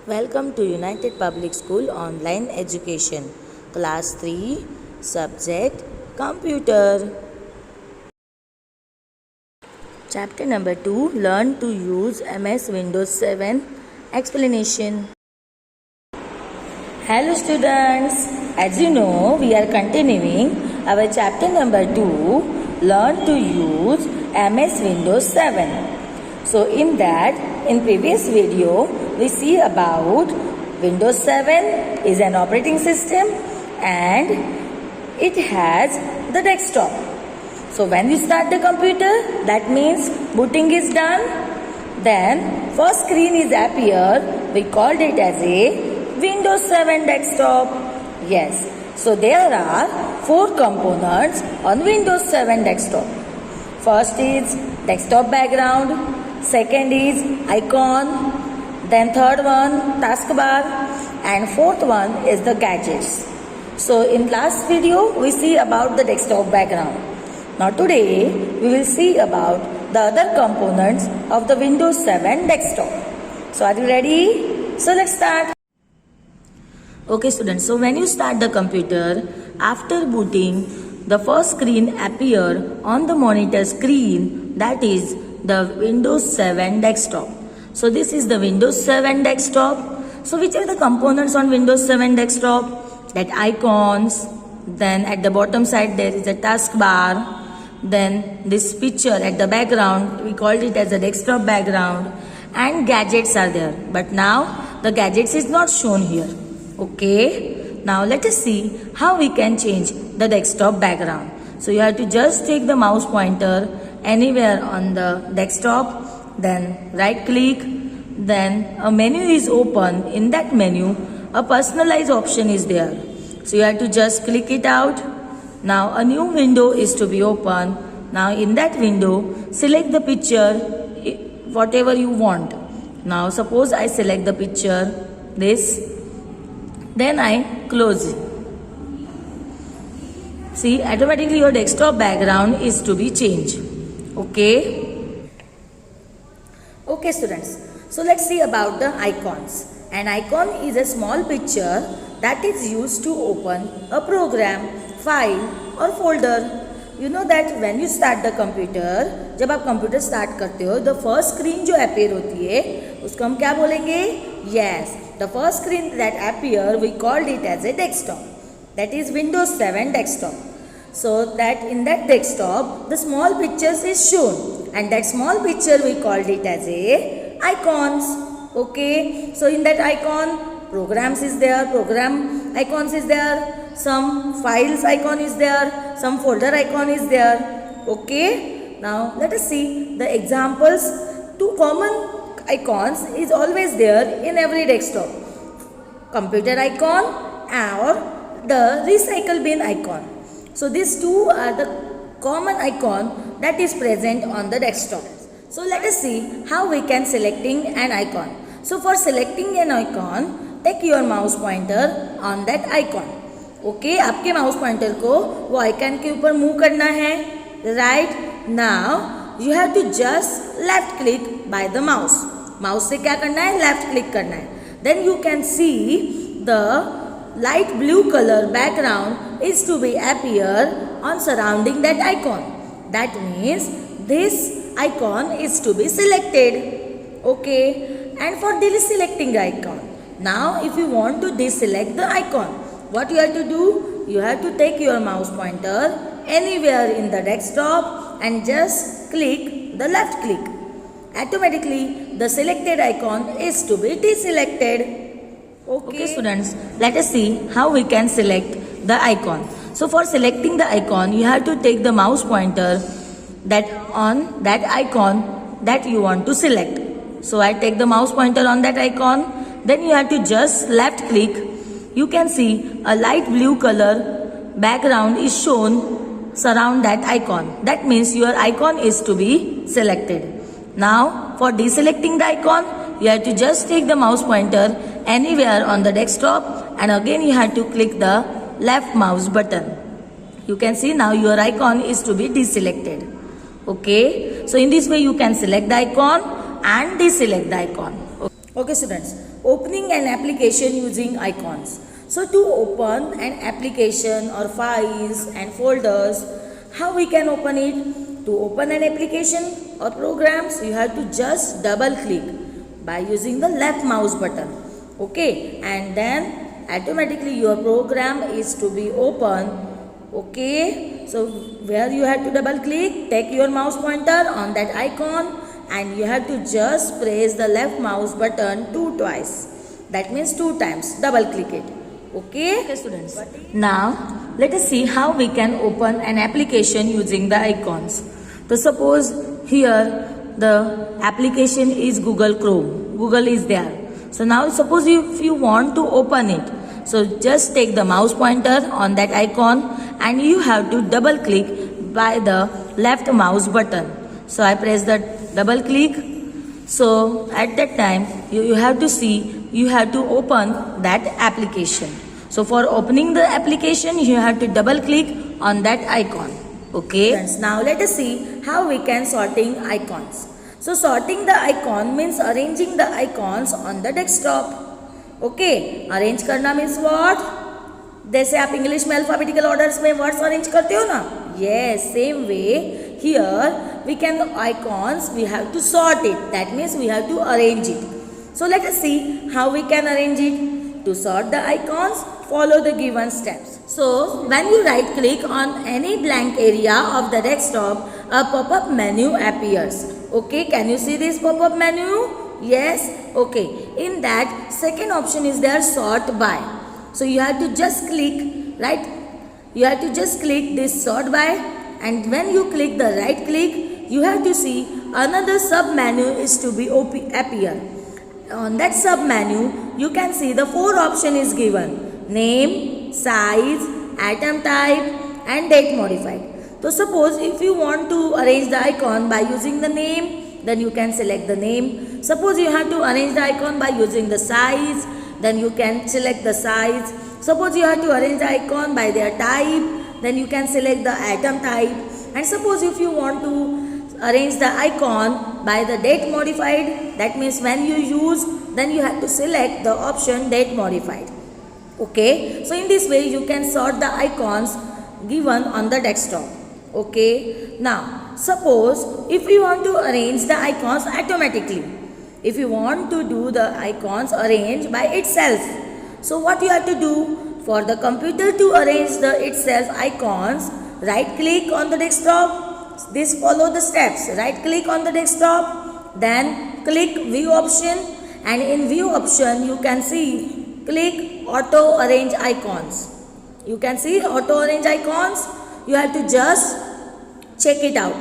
Welcome to United Public School Online Education, Class 3, Subject Computer. Chapter number 2, Learn to use MS Windows 7 Explanation. Hello students, as you know, we are continuing our chapter number 2, Learn to use MS Windows 7. So in previous video, we see about Windows 7 is an operating system and it has the desktop. So when you start the computer, that means booting is done. Then first screen is appear. We called it as a Windows 7 desktop. Yes. So there are 4 components on Windows 7 desktop. First is desktop background. Second is icon. Then third one taskbar. And fourth one is the gadgets. So in last video we see about the desktop background. Now today we will see about the other components of the Windows 7 desktop. So are you ready? So let's start. Okay students, so when you start the computer, after booting, the first screen appear on the monitor screen, that is the Windows 7 desktop. So this is the Windows 7 desktop. So which are the components on Windows 7 desktop? That icons, then at the bottom side there is a taskbar, then this picture at the background, we called it as a desktop background, and gadgets are there. But now the gadgets is not shown here. Okay, now let us see how we can change the desktop background. So you have to just take the mouse pointer anywhere on the desktop, then right click, then a menu is open. In that menu, a personalize option is there. So you have to just click it out. Now a new window is to be opened. Now in that window, select the picture, whatever you want. Now suppose I select the picture, this. Then I close it. See, automatically your desktop background is to be changed. Okay. Okay students. So let's see about the icons. An icon is a small picture that is used to open a program, file or folder. You know that when you start the computer, जब आप computer start करते हो, the first screen जो appear होती है, उसको हम क्या बोलेंगे? Yes, the first screen that appear, we called it as a desktop. That is Windows 7 desktop. So that in that desktop, the small pictures is shown, and that small picture we called it as a icons. Okay, so in that icon, programs is there, program icons is there, some files icon is there, some folder icon is there. Okay, now let us see the examples. 2 common icons is always there in every desktop. Computer icon or the recycle bin icon. So these 2 are the common icon that is present on the desktop. So let us see how we can selecting an icon. So for selecting an icon, take your mouse pointer on that icon. Okay, आपके mouse pointer को वो icon के ऊपर move करना है. Right, now you have to just left click by the mouse. Mouse से क्या करना है? लेफ्ट क्लिक करना है. Then you can see the light blue color background is to be appear on surrounding that icon. That means this icon is to be selected. Okay, and for deselecting the icon, now if you want to deselect the icon, what you have to do? You have to take your mouse pointer anywhere in the desktop and just click the left click. Automatically the selected icon is to be deselected. Okay students, let us see how we can select the icon. So for selecting the icon, you have to take the mouse pointer that on that icon that you want to select. So I take the mouse pointer on that icon, then you have to just left click. You can see a light blue color background is shown surround that icon. That means your icon is to be selected. Now for deselecting the icon, you have to just take the mouse pointer anywhere on the desktop and again you have to click the left mouse button. You can see now your icon is to be deselected. Okay, so in this way you can select the icon and deselect the icon. Okay students, opening an application using icons. So to open an application or files and folders, how we can open it? To open an application or programs, you have to just double click by using the left mouse button. Okay, and then automatically your program is to be open. Okay, so where you have to double click, take your mouse pointer on that icon and you have to just press the left mouse button twice. That means 2 times. Double click it. Okay students. Now let us see how we can open an application using the icons. So suppose here the application is Google Chrome. Google is there. So now suppose if you want to open it. So just take the mouse pointer on that icon and you have to double click by the left mouse button. So I press the double click. So at that time you have to see, you have to open that application. So for opening the application you have to double click on that icon. Okay. Friends, now let us see how we can sorting icons. So sorting the icon means arranging the icons on the desktop. Okay, arrange करना means what? जैसे आप English में alphabetical orders में words arrange करते हो ना, yes, same way here we can icons we have to sort it. That means we have to arrange it. So let us see how we can arrange it. To sort the icons, follow the given steps. So when you right click on any blank area of the desktop, a pop-up menu appears. Okay, can you see this pop-up menu? Yes. Okay, in that second option is there, sort by. So you have to just click, right? You have to just click this sort by, and when you click the right click, you have to see another sub menu is to be appear. On that sub menu, you can see the 4 option is given: name, size, item type and date modified. So suppose if you want to arrange the icon by using the name, then you can select the name. Suppose you have to arrange the icon by using the size, then you can select the size. Suppose you have to arrange the icon by their type, then you can select the item type. And suppose if you want to arrange the icon by the date modified, that means when you use, then you have to select the option date modified. Okay, so in this way you can sort the icons given on the desktop. Okay, now suppose if you want to arrange the icons automatically, if you want to do the icons arrange by itself, so what you have to do? For the computer to arrange the itself icons, right click on the desktop. This follow the steps. Right click on the desktop, then click view option, and in view option you can see click auto arrange icons. You can see auto arrange icons. You have to just check it out.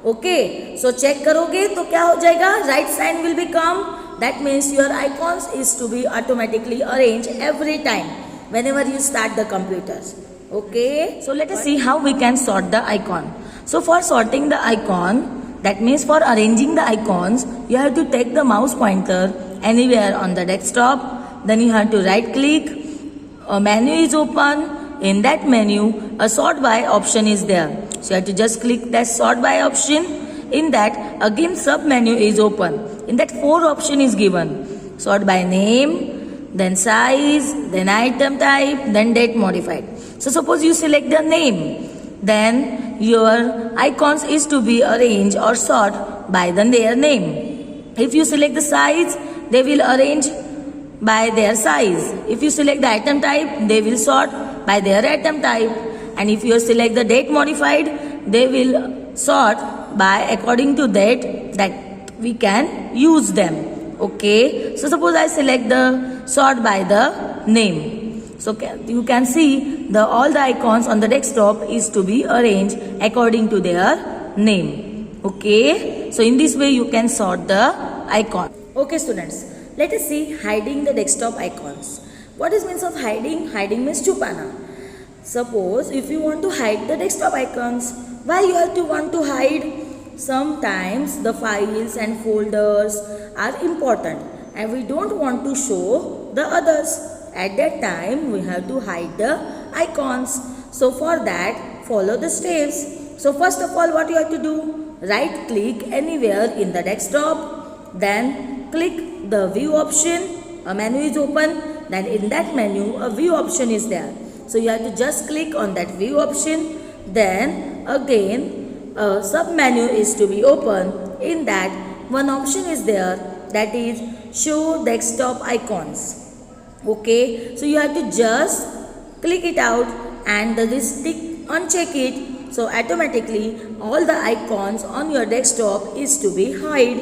Okay, so check करोगे तो क्या हो जाएगा? Right sign will become. That means your icons is to be automatically arranged every time whenever you start the computers. Okay, so let us see how we can sort the icon. So for sorting the icon, that means for arranging the icons, you have to take the mouse pointer anywhere on the desktop. Then you have to right click. A menu is open. In that menu, a sort by option is there. So you have to just click that sort by option. In that, again sub menu is open. In that 4 option is given. Sort by name, then size, then item type, then date modified. So suppose you select the name, then your icons is to be arranged or sort by their name. If you select the size, they will arrange by their size. If you select the item type, they will sort by their item type. And if you select the date modified, they will sort by according to date that we can use them. Okay, so suppose I select the sort by the name. So you can see all the icons on the desktop is to be arranged according to their name. Okay, so in this way you can sort the icon. Okay students, let us see hiding the desktop icons. What is means of hiding? Hiding means chupana. Suppose if you want to hide the desktop icons, why you have to want to hide? Sometimes the files and folders are important and we don't want to show the others. At that time we have to hide the icons. So for that follow the steps. So first of all what you have to do? Right click anywhere in the desktop, then click the view option, a menu is open, then in that menu a view option is there. So you have to just click on that view option, then again a sub menu is to be open. In that one option is there, that is show desktop icons. Okay, so you have to just click it out and this tick uncheck it, so automatically all the icons on your desktop is to be hide.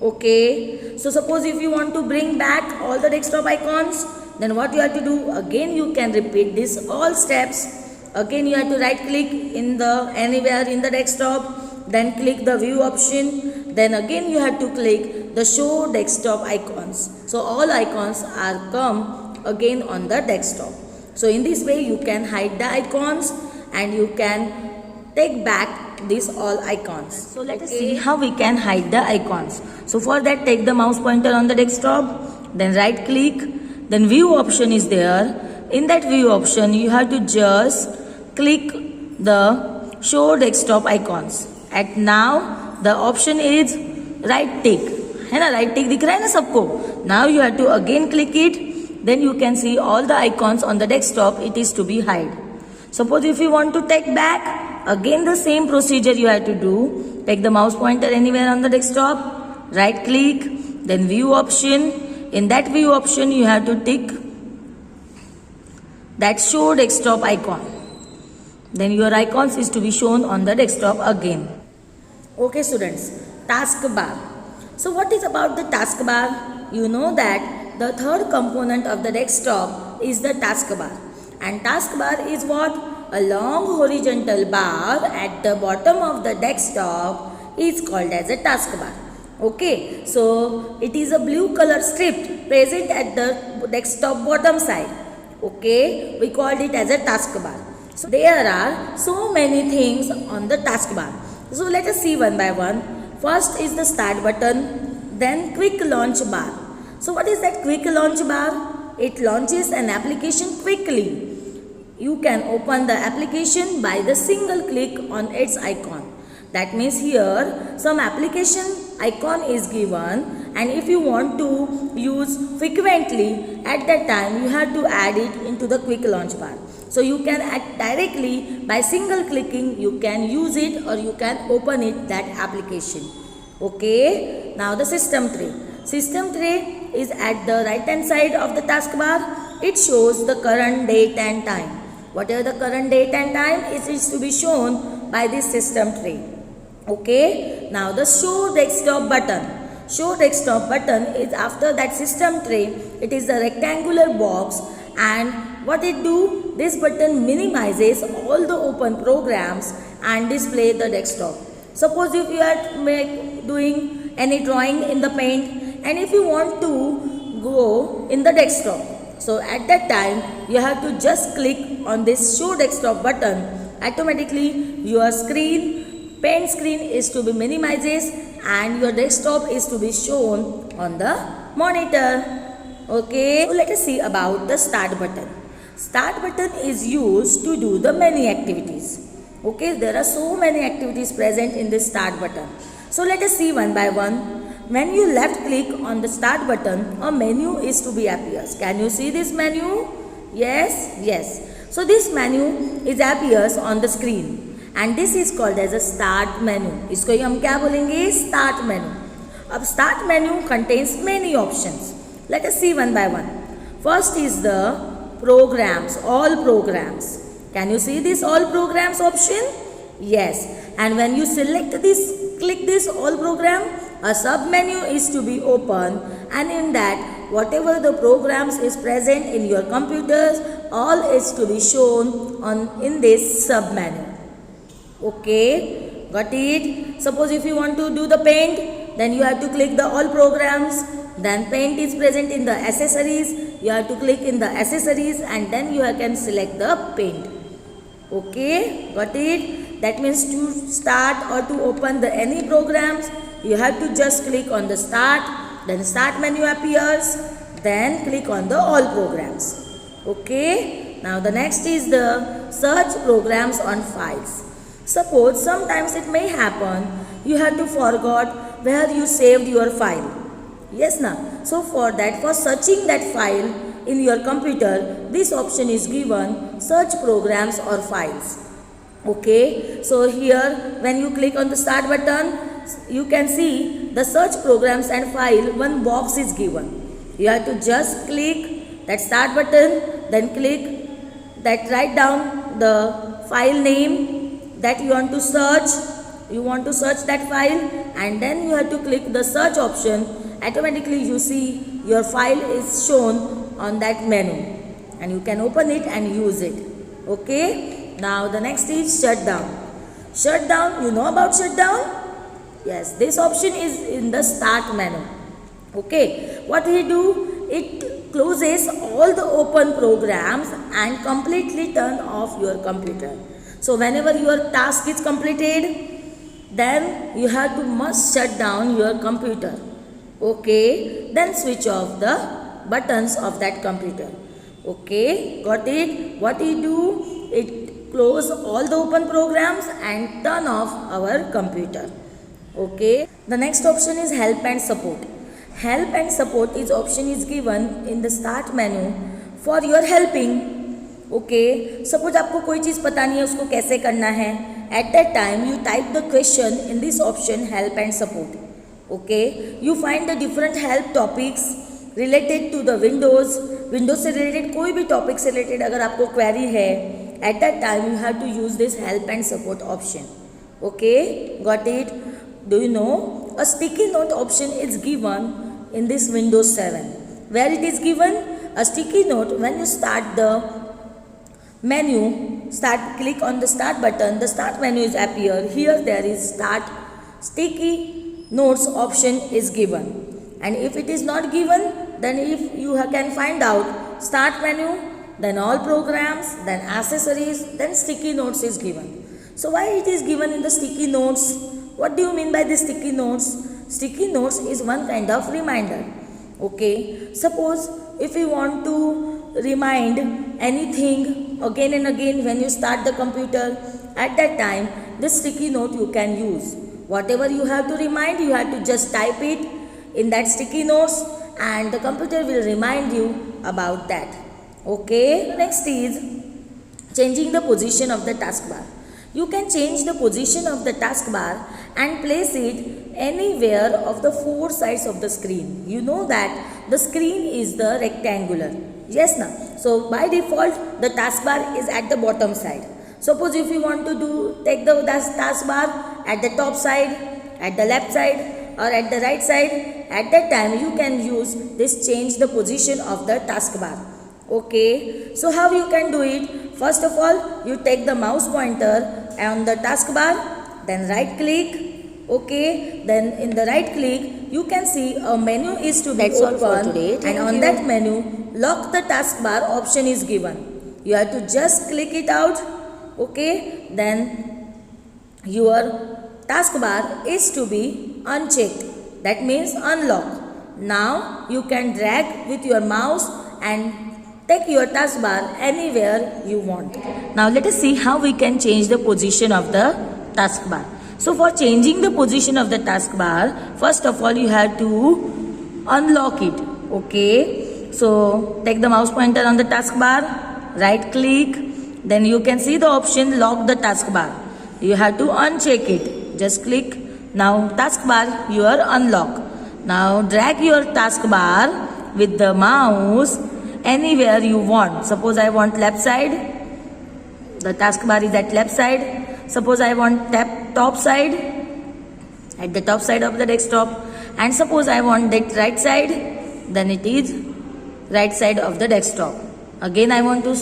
Okay, so suppose if you want to bring back all the desktop icons, then what you have to do, again you can repeat this all steps. Again you have to right click in the anywhere in the desktop, then click the view option, then again you have to click the show desktop icons. So all icons are come again on the desktop. So in this way you can hide the icons and you can take back these all icons. So let us see how we can hide the icons. So for that, take the mouse pointer on the desktop, then right click, then view option is there. In that view option you have to just click the show desktop icons. And now the option is right tick, है ना, right tick दिख रहा है ना सबको. Now you have to again click it, then you can see all the icons on the desktop, it is to be hide. Suppose if you want to take back, again the same procedure you have to do. Take the mouse pointer anywhere on the desktop, right click, then view option. In that view option you have to tick that show desktop icon. Then your icons is to be shown on the desktop again. Okay students, taskbar. So what is about the taskbar? You know that the third component of the desktop is the taskbar. And taskbar is what? A long horizontal bar at the bottom of the desktop is called as a taskbar. Okay, so it is a blue color strip present at the desktop bottom side. Okay, we called it as a taskbar. So there are so many things on the taskbar. So let us see one by one. First is the start button, then quick launch bar. So what is that quick launch bar? It launches an application quickly. You can open the application by the single click on its icon. That means here some application icon is given, and if you want to use frequently, at that time you have to add it into the quick launch bar. So you can add directly by single clicking, you can use it or you can open it, that application. Okay, now the system tray. System tray is at the right hand side of the taskbar. It shows the current date and time. Whatever the current date and time, it is to be shown by this system tray. Okay, now the show desktop button. Show desktop button is after that system tray. It is a rectangular box, and what it do? This button minimizes all the open programs and display the desktop. Suppose if you are doing any drawing in the paint, and if you want to go in the desktop, so at that time you have to just click on this show desktop button. Automatically your screen, paint screen is to be minimizes and your desktop is to be shown on the monitor. Okay, so let us see about the start button. Start button is used to do the many activities. Okay, there are so many activities present in this start button. So let us see one by one. When you left click on the start button, a menu is to be appears. Can you see this menu? Yes, yes. So this menu is appears on the screen, and this is called as a start menu. इसको ही हम क्या बोलेंगे? Start menu. अब start menu contains many options. Let us see one by one. First is the programs, all programs. Can you see this all programs option? Yes. And when you select this, click this all program, a sub menu is to be open, and in that whatever the programs is present in your computers, all is to be shown on in this sub menu. Okay, got it? Suppose if you want to do the paint, then you have to click the all programs. Then paint is present in the accessories. You have to click in the accessories, and then you can select the paint. Okay, got it? That means to start or to open the any programs, you have to just click on the start, then start menu appears, then click on the all programs. Okay, now the next is the search programs on files. Suppose sometimes it may happen you have to forgot where you saved your file. Yes na. So for that, for searching that file in your computer, this option is given, search programs or files. Okay, so here when you click on the start button, you can see the search programs and file, one box is given. You have to just click that start button, then click that, write down the file name that you want to search. You want to search that file, and then you have to click the search option. Automatically you see your file is shown on that menu, and you can open it and use it. Okay, now the next is shutdown. Shutdown, you know about shutdown? Yes, this option is in the start menu. Okay, what we do, it closes all the open programs and completely turn off your computer. So whenever your task is completed, then you have to must shut down your computer. Okay, then switch off the buttons of that computer. Okay, got it? What we do, it close all the open programs and turn off our computer. Okay, the next option is help and support. Help and support is option is given in the start menu for your helping. Okay, suppose आपको कोई चीज़ पता नहीं है उसको कैसे करना है, at that time you type the question in this option help and support. Okay, you find the different help topics related to the Windows से related कोई भी topic से related अगर आपको query है, at that time you have to use this help and support option. Okay, got it? Do you know a sticky note option is given in this Windows 7? Where it is given? A sticky note, when you start the menu, click on the start button, the start menu is appear. Here there is start sticky notes option is given, and if it is not given, then if you can find out start menu, then all programs, then accessories, then sticky notes is given. So why it is given in the sticky notes? What do you mean by the sticky notes? Sticky notes is one kind of reminder. Okay, suppose if you want to remind anything again and again when you start the computer, at that time this sticky note you can use. Whatever you have to remind, you have to just type it in that sticky notes and the computer will remind you about that. Okay, next is changing the position of the taskbar. You can change the position of the taskbar and place it anywhere of the four sides of the screen. You know that the screen is the rectangular. Yes, now. So by default, the taskbar is at the bottom side. Suppose if you want to take the taskbar at the top side, at the left side, or at the right side, at that time you can use this change the position of the taskbar. Okay, so how you can do it? First of all, you take the mouse pointer on the taskbar, then right click. Okay, then in the right click you can see a menu is to be open, and on that menu lock the taskbar option is given. You have to just click it out. Okay, then your taskbar is to be unchecked, that means unlock. Now you can drag with your mouse and take your taskbar anywhere you want. Now let us see how we can change the position of the taskbar. So for changing the position of the taskbar, first of all you have to unlock it. Okay, so take the mouse pointer on the taskbar, right click, then you can see the option lock the taskbar. You have to uncheck it. Just click. Now taskbar you are unlocked. Now drag your taskbar with the mouse anywhere you want. Suppose I want left side, the taskbar is at left side. Suppose I want top side, at the top side of the desktop, and suppose I want that right side, then it is right side of the desktop. Again I want to,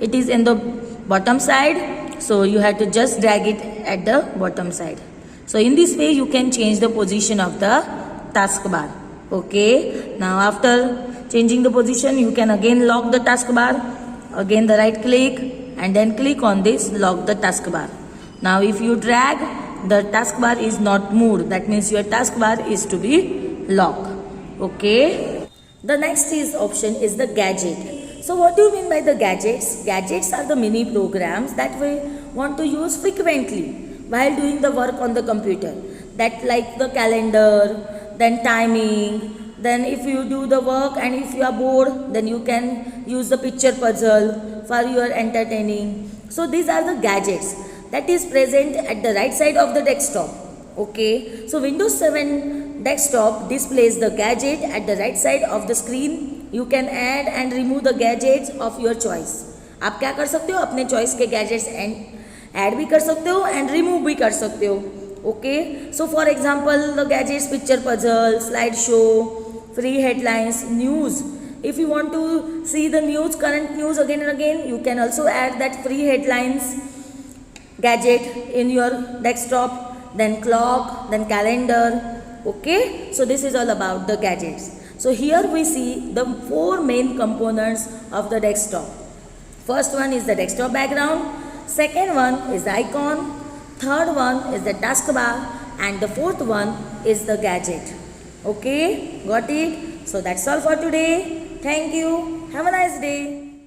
it is in the bottom side, so you have to just drag it at the bottom side. So in this way you can change the position of the taskbar. Okay, now after changing the position you can again lock the taskbar, again the right click and then click on this lock the taskbar. Now if you drag, the taskbar is not moved, that means your taskbar is to be locked. Okay, the next option is the gadget. So what do you mean by the gadgets? Gadgets are the mini programs that we want to use frequently while doing the work on the computer, that like the calendar, then timing, then if you do the work and if you are bored, then you can use the picture puzzle for your entertaining. So these are the gadgets that is present at the right side of the desktop. Okay, so Windows 7 desktop displays the gadget at the right side of the screen. You can add and remove the gadgets of your choice. आप क्या कर सकते हो, अपने choice के gadgets add भी कर सकते हो एंड रिमूव भी कर सकते हो. Okay, so for example the gadgets picture puzzle, slide show, free headlines, news. If you want to see the news, current news again and again, you can also add that free headlines gadget in your desktop. Then clock, then calendar. Okay, so this is all about the gadgets. So here we see the 4 main components of the desktop. First one is the desktop background, second one is the icon, third one is the taskbar, and the fourth one is the gadget. Okay, got it? So that's all for today. Thank you. Have a nice day.